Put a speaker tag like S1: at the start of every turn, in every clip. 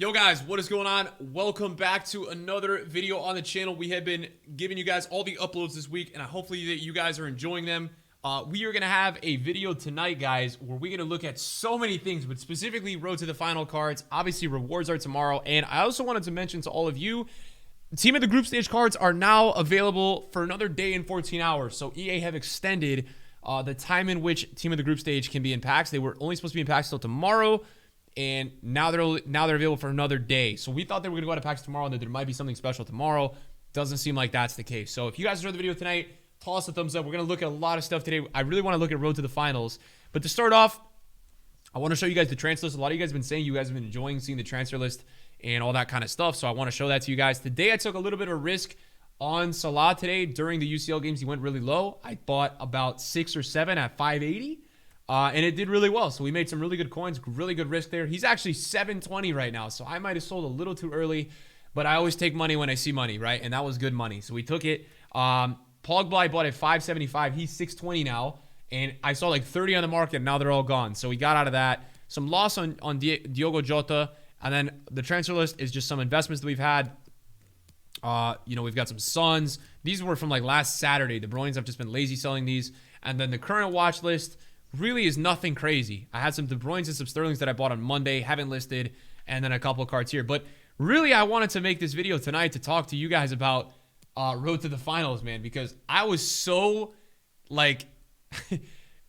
S1: Yo guys, what is going on? Welcome back to another video on the channel. We have been giving you guys all the uploads this week, and hopefully that you guys are enjoying them. We are going to have a video tonight, guys, where we're going to look at so many things, but specifically Road to the Final cards. Obviously, rewards are tomorrow, and I also wanted to mention to all of you, Team of the Group Stage cards are now available for another day and 14 hours. So EA have extended the time in which Team of the Group Stage can be in packs. They were only supposed to be in packs till tomorrow, and now they're available for another day. So we thought they were going to go out of packs tomorrow and that there might be something special tomorrow. Doesn't seem like that's the case. So if you guys enjoyed the video tonight, toss a thumbs up. We're going to look at a lot of stuff today. I really want to look at Road to the Finals. But to start off, I want to show you guys the transfer list. A lot of you guys have been saying you guys have been enjoying seeing the transfer list and all that kind of stuff. So I want to show that to you guys. Today I took a little bit of a risk on Salah today. During the UCL games, he went really low. I bought about 6 or 7 at 580. And it did really well. So we made some really good coins, really good risk there. He's actually 720 right now. So I might have sold a little too early, but I always take money when I see money, right? And that was good money. So we took it. Pogba I bought at 575. He's 620 now. And I saw like 30 on the market. And now they're all gone. So we got out of that. Some loss on Diogo Jota. And then the transfer list is just some investments that we've had. We've got some Suns. These were from like last Saturday. The Bruins have just been lazy selling these. And then the current watch list really is nothing crazy. I had some De Bruynes and some Sterlings that I bought on Monday, haven't listed, and then a couple of cards here. But really, I wanted to make this video tonight to talk to you guys about Road to the Finals, man, because I was so, like,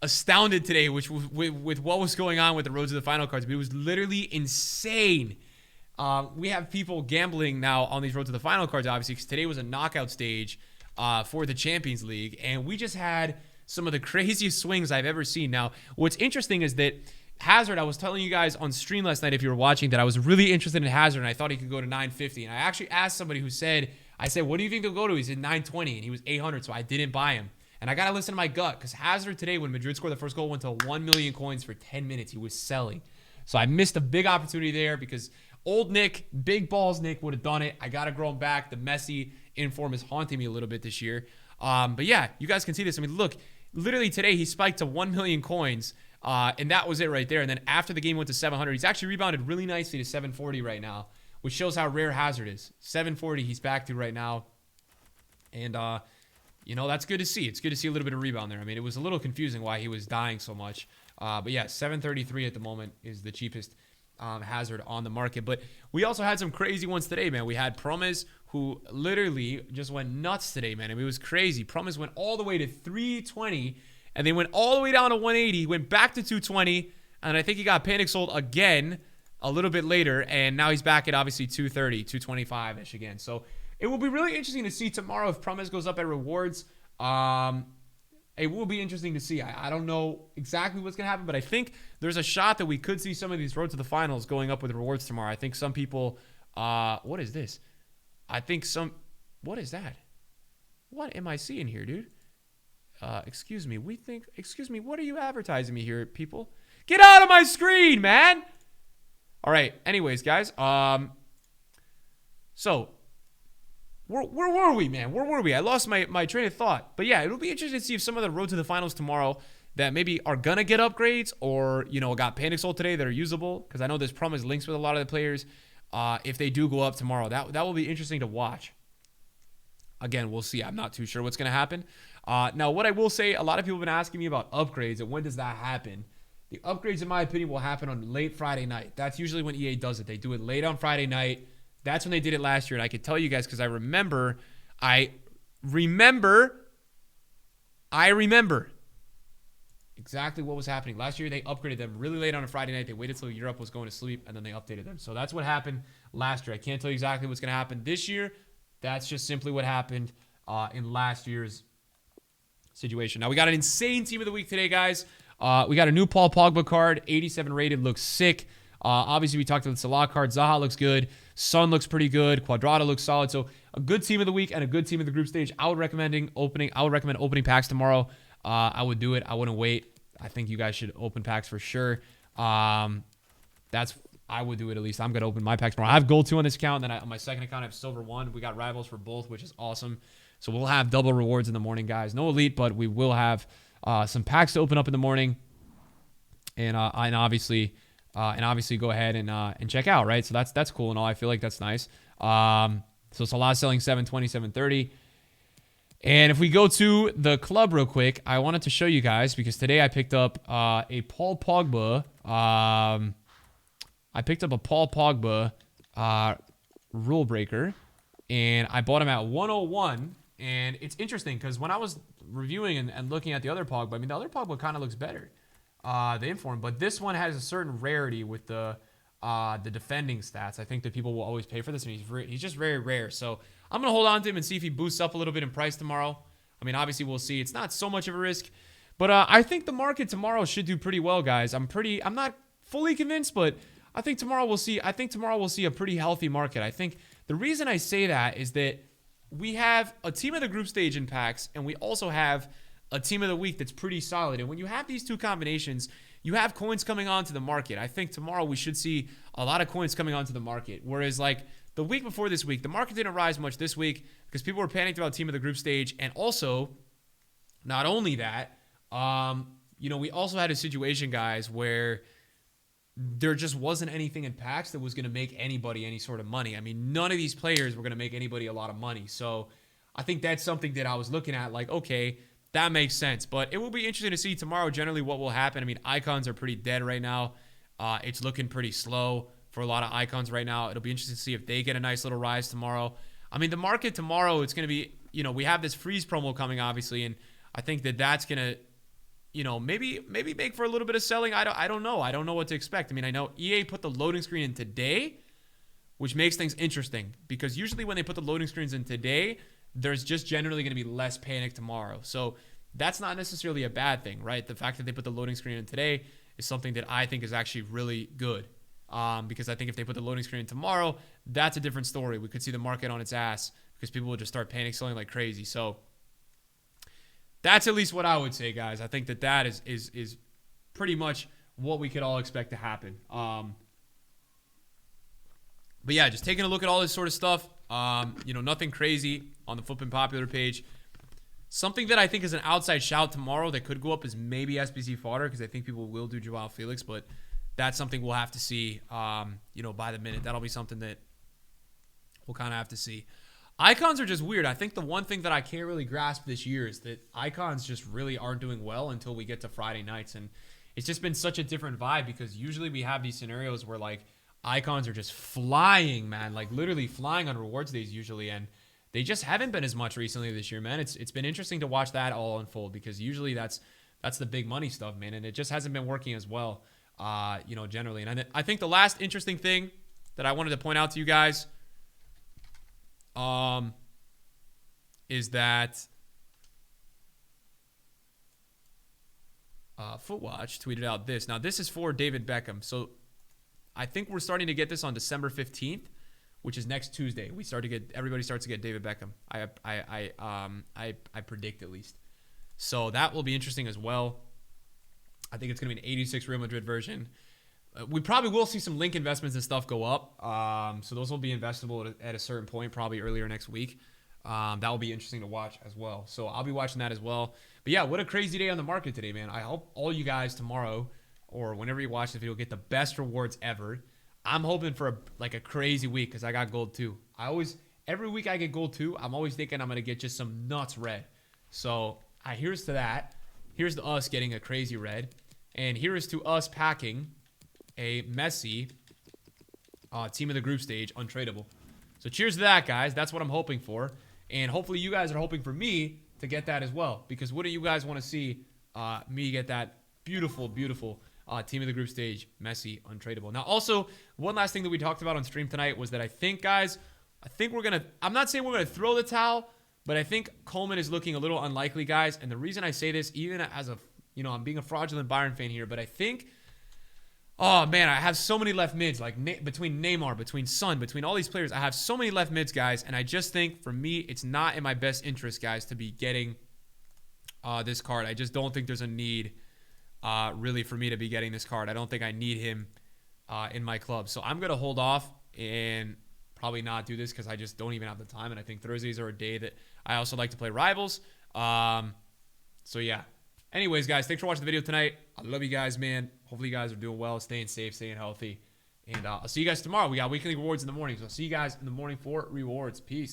S1: astounded today with what was going on with the Road to the Final cards. But it was literally insane. We have people gambling now on these Road to the Final cards, obviously, because today was a knockout stage for the Champions League, and we just had some of the craziest swings I've ever seen. Now, what's interesting is that Hazard, I was telling you guys on stream last night, if you were watching, that I was really interested in Hazard, and I thought he could go to 950. And I actually asked somebody who said, what do you think they'll go to? He said 920, and he was 800, so I didn't buy him. And I got to listen to my gut, because Hazard today, when Madrid scored the first goal, went to 1 million coins for 10 minutes. He was selling. So I missed a big opportunity there, because old Nick, big balls Nick, would have done it. I got to grow him back. The Messi inform is haunting me a little bit this year. But yeah, you guys can see this. I mean, look, literally today he spiked to 1 million coins, and that was it right there. And then after the game went to 700. He's actually rebounded really nicely to 740 right now, which shows how rare Hazard is. 740 he's back to right now. And, that's good to see. It's good to see a little bit of rebound there. I mean, it was a little confusing why he was dying so much. But yeah, 733 at the moment is the cheapest Hazard on the market. But we also had some crazy ones today, man. We had Promes, who literally just went nuts today, man. I mean, it was crazy. Promes went all the way to 320, and they went all the way down to 180, went back to 220, and I think he got panic sold again a little bit later, and now he's back at obviously 230, 225-ish again. So it will be really interesting to see tomorrow if Promes goes up at rewards. It will be interesting to see. I don't know exactly what's going to happen, but I think there's a shot that we could see some of these Road to the Finals going up with rewards tomorrow. I think some people... what is this? What is that? What am I seeing here, dude? Excuse me, what are you advertising me here, people? Get out of my screen, man! All right, anyways, guys, so, where were we, man? Where were we? I lost my train of thought. But yeah, it'll be interesting to see if some of the Road to the Finals tomorrow that maybe are gonna get upgrades or, got panic sold today that are usable, because I know there's Promise links with a lot of the players. If they do go up tomorrow, that will be interesting to watch. Again, we'll see. I'm not too sure what's going to happen. Now, what I will say, a lot of people have been asking me about upgrades and when does that happen. The upgrades, in my opinion, will happen on late Friday night. That's usually when EA does it. They do it late on Friday night. That's when they did it last year. And I can tell you guys because I remember exactly what was happening. Last year, they upgraded them really late on a Friday night. They waited till Europe was going to sleep, and then they updated them. So that's what happened last year. I can't tell you exactly what's going to happen this year. That's just simply what happened in last year's situation. Now, we got an insane team of the week today, guys. We got a new Paul Pogba card, 87 rated, looks sick. Obviously, we talked about the Salah card. Zaha looks good. Son looks pretty good. Quadrado looks solid. So a good team of the week and a good team of the group stage. I would recommend opening packs tomorrow. I would do it. I wouldn't wait. I think you guys should open packs for sure. I would do it at least. I'm going to open my packs tomorrow. I have Gold 2 on this account. And then on my second account, I have Silver 1. We got Rivals for both, which is awesome. So we'll have double rewards in the morning, guys. No Elite, but we will have some packs to open up in the morning. And obviously, and obviously go ahead and check out, right? So that's cool and all. I feel like that's nice. So Salah selling 720, 730. And if we go to the club real quick, I wanted to show you guys because today I picked up a Paul Pogba. I picked up a Paul Pogba rule breaker, and I bought him at 101. And it's interesting because when I was reviewing and looking at the other Pogba, I mean, the other Pogba kind of looks better, the inform, but this one has a certain rarity with the defending stats. I think that people will always pay for this, and he's just very rare. So I'm going to hold on to him and see if he boosts up a little bit in price tomorrow. I mean, obviously, we'll see. It's not so much of a risk. But I think the market tomorrow should do pretty well, guys. I'm not fully convinced, but I think tomorrow we'll see a pretty healthy market. I think the reason I say that is that we have a team of the group stage in packs, and we also have a team of the week that's pretty solid. And when you have these two combinations, you have coins coming onto the market. I think tomorrow we should see a lot of coins coming onto the market. Whereas, like, the week before this week, the market didn't rise much this week because people were panicked about team of the group stage. And also, not only that, we also had a situation, guys, where there just wasn't anything in packs that was going to make anybody any sort of money. I mean, none of these players were going to make anybody a lot of money. So I think that's something that I was looking at like, okay, that makes sense. But it will be interesting to see tomorrow generally what will happen. I mean, icons are pretty dead right now. It's looking pretty slow for a lot of icons right now. It'll be interesting to see if they get a nice little rise tomorrow. I mean, the market tomorrow, it's going to be, we have this freeze promo coming, obviously, and I think that that's going to, maybe make for a little bit of selling. I don't know. I don't know what to expect. I mean, I know EA put the loading screen in today, which makes things interesting because usually when they put the loading screens in today, there's just generally going to be less panic tomorrow. So that's not necessarily a bad thing, right? The fact that they put the loading screen in today is something that I think is actually really good. Because I think if they put the loading screen in tomorrow, that's a different story. We could see the market on its ass because people will just start panic selling like crazy. So that's at least what I would say, guys. I think that is pretty much what we could all expect to happen. But yeah, just taking a look at all this sort of stuff. Nothing crazy on the Flippin' Popular page. Something that I think is an outside shout tomorrow that could go up is maybe SBC fodder because I think people will do Joao Felix, but that's something we'll have to see, by the minute. That'll be something that we'll kind of have to see. Icons are just weird. I think the one thing that I can't really grasp this year is that icons just really aren't doing well until we get to Friday nights. And it's just been such a different vibe because usually we have these scenarios where, like, icons are just flying, man. Like, literally flying on rewards days usually. And they just haven't been as much recently this year, man. It's been interesting to watch that all unfold because usually that's the big money stuff, man. And it just hasn't been working as well, generally. And I think the last interesting thing that I wanted to point out to you guys is that Footwatch tweeted out this. Now, this is for David Beckham. So I think we're starting to get this on December 15th, which is next Tuesday. Everybody starts to get David Beckham. I predict at least. So that will be interesting as well. I think it's going to be an 86 Real Madrid version. We probably will see some link investments and stuff go up. So those will be investable at a certain point, probably earlier next week. That will be interesting to watch as well. So I'll be watching that as well. But yeah, what a crazy day on the market today, man. I hope all you guys tomorrow or whenever you watch this video get the best rewards ever. I'm hoping for a crazy week because I got gold too. Every week I get gold too. I'm always thinking I'm going to get just some nuts red. So here's to that. Here's to us getting a crazy red. And here is to us packing a Messi team of the group stage untradeable. So cheers to that, guys. That's what I'm hoping for. And hopefully you guys are hoping for me to get that as well. Because wouldn't you guys want to see me get that beautiful, beautiful team of the group stage Messi untradeable? Now, also, one last thing that we talked about on stream tonight was that I think, guys, I'm not saying we're going to throw the towel, but I think Coleman is looking a little unlikely, guys. And the reason I say this, even as I'm being a fraudulent Bayern fan here, but I think, oh, man, I have so many left mids, like between Neymar, between Son, between all these players. I have so many left mids, guys, and I just think, for me, it's not in my best interest, guys, to be getting this card. I just don't think there's a need, really, for me to be getting this card. I don't think I need him in my club. So I'm going to hold off and probably not do this because I just don't even have the time, and I think Thursdays are a day that I also like to play Rivals. So, yeah. Anyways, guys, thanks for watching the video tonight. I love you guys, man. Hopefully you guys are doing well, staying safe, staying healthy. And I'll see you guys tomorrow. We got weekly rewards in the morning. So I'll see you guys in the morning for rewards. Peace.